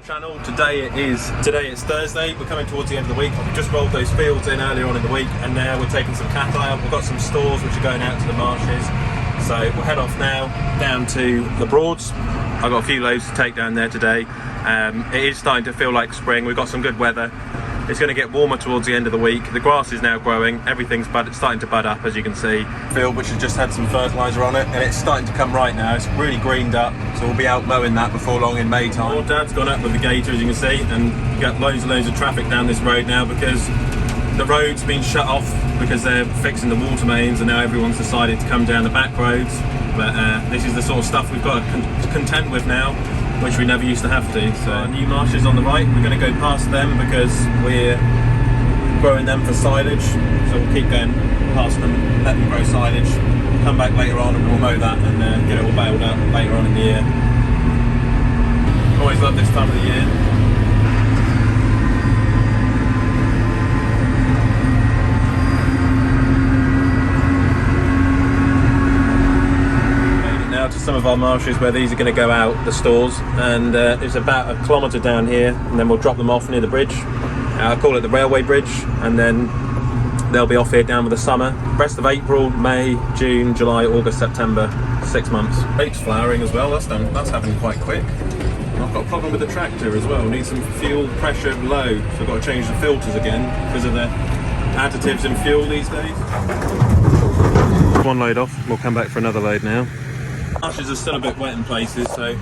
channel. Today it's Thursday. We're coming towards the end of the week. We just rolled those fields in earlier on in the week, and now we're taking some cattle out. We've got some stores which are going out to the marshes, so we'll head off now down to the Broads. I've got a few loads to take down there today. It is starting to feel like spring. We've got some good weather. It's going to get warmer towards the end of the week. The grass is now growing. Everything's starting to bud up, as you can see. Field which has just had some fertiliser on it, and it's starting to come right now. It's really greened up, so we'll be out mowing that before long in May time. Our dad's gone up with the gator, as you can see, and you got loads and loads of traffic down this road now because the road's been shut off because they're fixing the water mains, and now everyone's decided to come down the back roads. But this is the sort of stuff we've got to contend with now, which we never used to have to. So new marshes on the right, we're going to go past them because we're growing them for silage. So we'll keep going past them, let them grow silage, come back later on and we'll mow that and get it all baled up later on in the year. Always love this time of the year. To some of our marshes where these are going to go out, the stores, and it's about 1 kilometre down here, and then we'll drop them off near the bridge. I call it the railway bridge, and then they'll be off here down with the summer. Rest of April, May, June, July, August, September, 6 months. Rape's flowering as well, that's happening quite quick. And I've got a problem with the tractor as well, need some fuel pressure low, so I've got to change the filters again because of the additives in fuel these days. One load off, we'll come back for another load now. Marshes are still a bit wet in places, so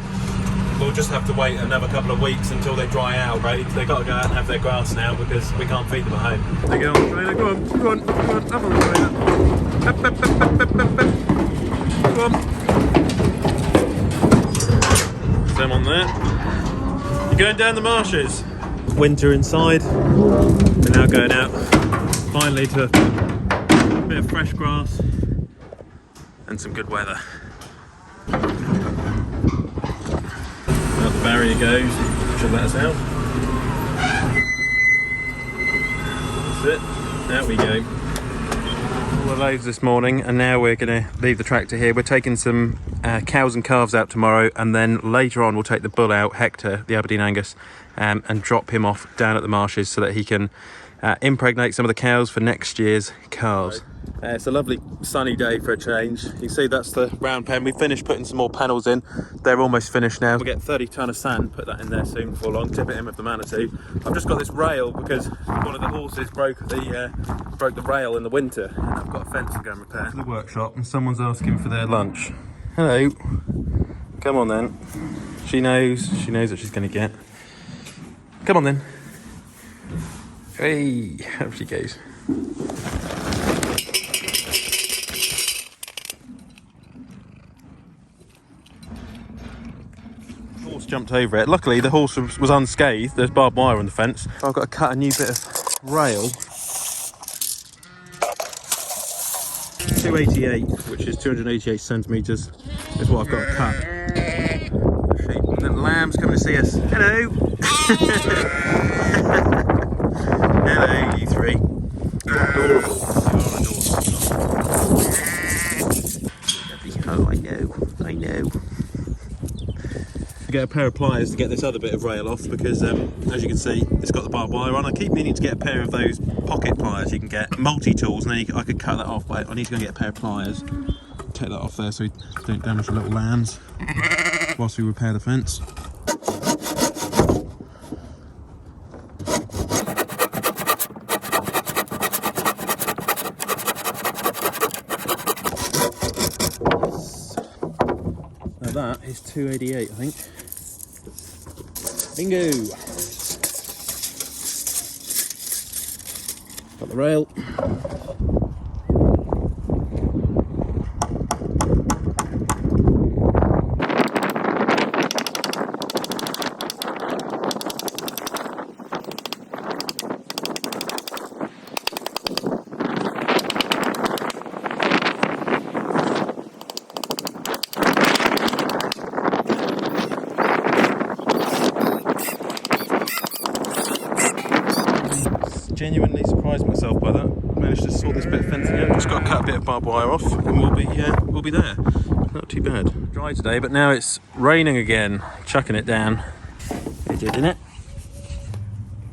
we'll just have to wait another couple of weeks until they dry out, right? They've got to go out and have their grass now because we can't feed them at home. They get on the trailer, go on, up on the trailer. Go on. Them on there. You're going down the marshes. Winter inside. We're now going out finally to a bit of fresh grass and some good weather. Out the barrier goes, should let us out. That's it, there we go. All the loads this morning, and now we're going to leave the tractor here. We're taking some cows and calves out tomorrow, and then later on we'll take the bull out, Hector, the Aberdeen Angus, and drop him off down at the marshes so that he can impregnate some of the cows for next year's calves. It's a lovely sunny day for a change. You can see that's the round pen. We finished putting some more panels in. They're almost finished now. We'll get 30 tonne of sand, put that in there soon before long, tip it in with the Manitou. I've just got this rail because one of the horses broke the rail in the winter, and I've got a fence to go and repair. To the workshop, and someone's asking for their lunch. Hello. Come on then. She knows what she's going to get. Come on then. Hey, up she goes. The horse jumped over it. Luckily the horse was unscathed. There's barbed wire on the fence. I've got to cut a new bit of rail. 288, which is 288 centimetres, is what I've got to cut. The sheep. And then the lamb's coming to see us. Hello! Hello, you three. You're adorable. Oh, I know. Get a pair of pliers to get this other bit of rail off because, as you can see, it's got the barbed wire on. I keep meaning to get a pair of those pocket pliers you can get, multi-tools, and then I could cut that off, but I need to go and get a pair of pliers. Take that off there so we don't damage the little lambs whilst we repair the fence. Now that is 288, I think. Bingo! Got the rail. Genuinely surprised myself by that. Managed to sort this bit of fencing out. Just got to cut a bit of barbed wire off, and we'll be there. Not too bad. Dry today, but now it's raining again. Chucking it down. complicated, isn't it?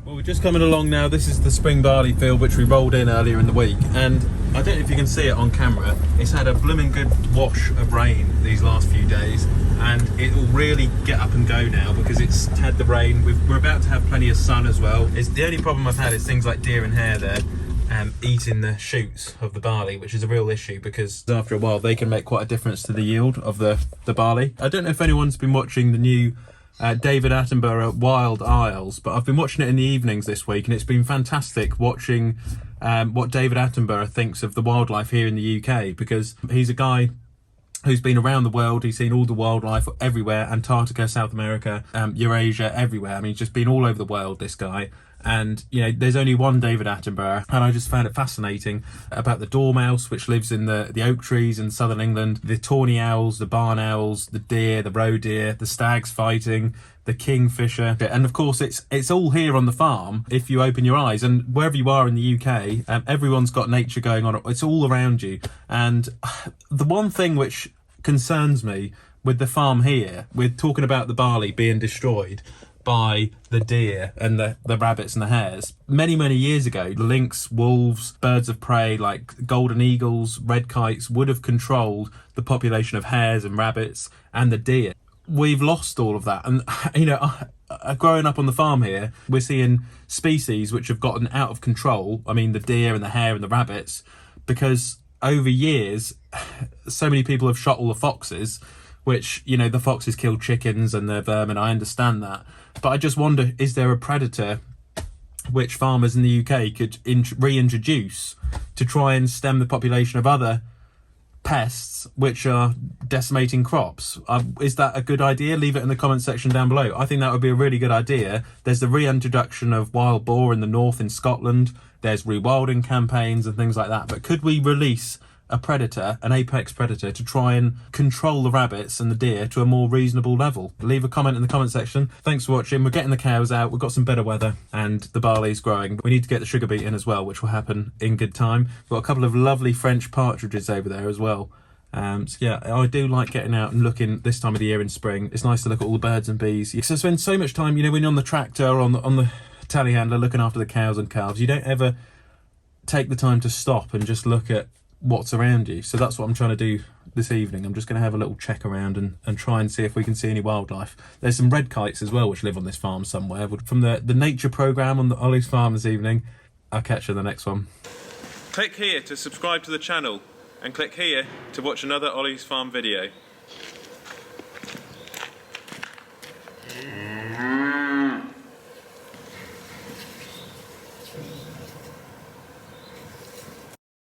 Well, we're just coming along now. This is the spring barley field which we rolled in earlier in the week, and I don't know if you can see it on camera. It's had a blooming good wash of rain these last few days, and it will really get up and go now because it's had the rain. We're about to have plenty of sun as well. The only problem I've had is things like deer and hare there eating the shoots of the barley, which is a real issue because after a while they can make quite a difference to the yield of the barley. I don't know if anyone's been watching the new David Attenborough Wild Isles, but I've been watching it in the evenings this week, and it's been fantastic watching what David Attenborough thinks of the wildlife here in the UK, because he's a guy who's been around the world. He's seen all the wildlife everywhere, Antarctica, South America, Eurasia, everywhere. I mean, he's just been all over the world, this guy. And, you know, there's only one David Attenborough, and I just found it fascinating about the dormouse, which lives in the oak trees in southern England, the tawny owls, the barn owls, the deer, the roe deer, the stags fighting, the kingfisher. And of course, it's all here on the farm if you open your eyes. And wherever you are in the UK, everyone's got nature going on. It's all around you. And the one thing which concerns me with the farm here, we're talking about the barley being destroyed by the deer and the rabbits and the hares. Many years ago, the lynx, wolves, birds of prey like golden eagles, red kites would have controlled the population of hares and rabbits and the deer. We've lost all of that. And, you know, growing up on the farm here, we're seeing species which have gotten out of control. I mean, the deer and the hare and the rabbits, because over years, so many people have shot all the foxes, which, you know, the foxes kill chickens and their vermin. I understand that. But I just wonder, is there a predator which farmers in the UK could reintroduce to try and stem the population of other pests which are decimating crops? Is that a good idea? Leave it in the comment section down below. I think that would be a really good idea. There's the reintroduction of wild boar in the north in Scotland. There's rewilding campaigns and things like that. But could we release a predator, an apex predator, to try and control the rabbits and the deer to a more reasonable level? Leave a comment in the comment section. Thanks for watching. We're getting the cows out. We've got some better weather and the barley's growing. We need to get the sugar beet in as well, which will happen in good time. We've got a couple of lovely French partridges over there as well. So yeah, I do like getting out and looking this time of the year in spring. It's nice to look at all the birds and bees. You spend so much time, you know, when you're on the tractor or on the telehandler looking after the cows and calves, you don't ever take the time to stop and just look at what's around you. So that's what I'm trying to do this evening. I'm just going to have a little check around and try and see if we can see any wildlife. There's some red kites as well which live on this farm somewhere. From the nature programme on the Olly's farm this evening. I'll catch you in the next one. Click here to subscribe to the channel, and click here to watch another Olly's farm video.